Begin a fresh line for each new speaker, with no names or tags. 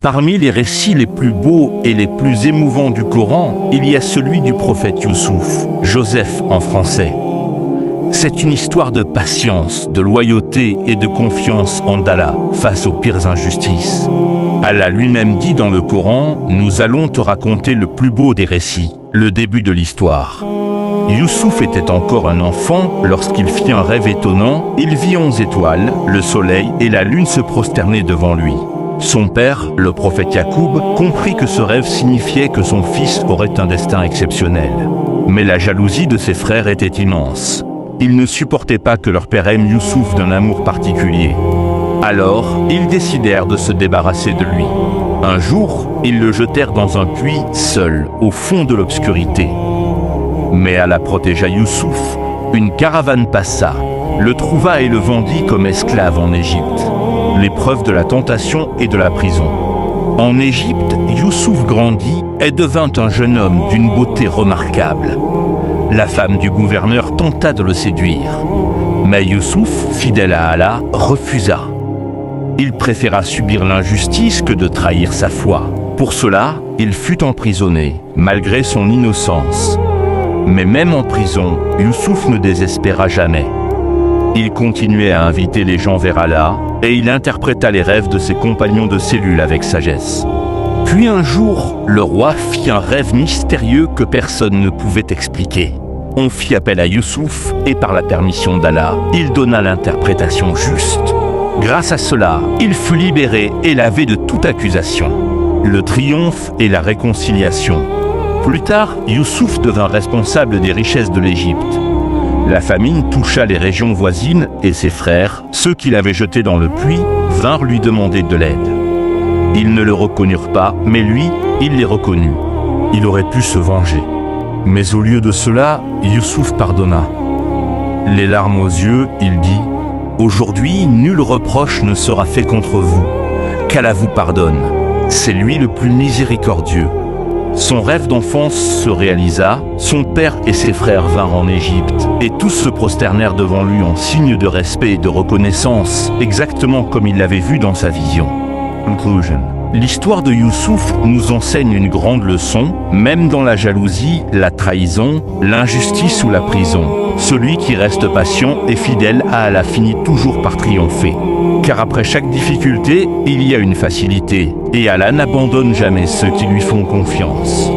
Parmi les récits les plus beaux et les plus émouvants du Coran, il y a celui du prophète Youssouf, Joseph en français. C'est une histoire de patience, de loyauté et de confiance en Allah face aux pires injustices. Allah lui-même dit dans le Coran, « Nous allons te raconter le plus beau des récits, le début de l'histoire. » Youssouf était encore un enfant lorsqu'il fit un rêve étonnant. Il vit 11 étoiles, le soleil et la lune se prosterner devant lui. Son père, le prophète Yacoub, comprit que ce rêve signifiait que son fils aurait un destin exceptionnel. Mais la jalousie de ses frères était immense. Ils ne supportaient pas que leur père aime Youssouf d'un amour particulier. Alors, ils décidèrent de se débarrasser de lui. Un jour, ils le jetèrent dans un puits, seul, au fond de l'obscurité. Mais Allah protégea Youssouf. Une caravane passa, le trouva et le vendit comme esclave en Égypte. L'épreuve de la tentation et de la prison. En Égypte, Youssouf grandit et devint un jeune homme d'une beauté remarquable. La femme du gouverneur tenta de le séduire. Mais Youssouf, fidèle à Allah, refusa. Il préféra subir l'injustice que de trahir sa foi. Pour cela, il fut emprisonné, malgré son innocence. Mais même en prison, Youssouf ne désespéra jamais. Il continuait à inviter les gens vers Allah, et il interpréta les rêves de ses compagnons de cellule avec sagesse. Puis un jour, le roi fit un rêve mystérieux que personne ne pouvait expliquer. On fit appel à Youssouf, et par la permission d'Allah, il donna l'interprétation juste. Grâce à cela, il fut libéré et lavé de toute accusation. Le triomphe et la réconciliation. Plus tard, Youssouf devint responsable des richesses de l'Égypte. La famine toucha les régions voisines et ses frères, ceux qui l'avaient jeté dans le puits, vinrent lui demander de l'aide. Ils ne le reconnurent pas, mais lui, il les reconnut. Il aurait pu se venger. Mais au lieu de cela, Youssouf pardonna. Les larmes aux yeux, il dit « Aujourd'hui, nul reproche ne sera fait contre vous, qu'Allah vous pardonne. C'est lui le plus miséricordieux. » Son rêve d'enfance se réalisa, son père et ses frères vinrent en Égypte, et tous se prosternèrent devant lui en signe de respect et de reconnaissance, exactement comme il l'avait vu dans sa vision. Conclusion. L'histoire de Youssouf nous enseigne une grande leçon, même dans la jalousie, la trahison, l'injustice ou la prison. Celui qui reste patient et fidèle à Allah finit toujours par triompher. Car après chaque difficulté, il y a une facilité, et Allah n'abandonne jamais ceux qui lui font confiance.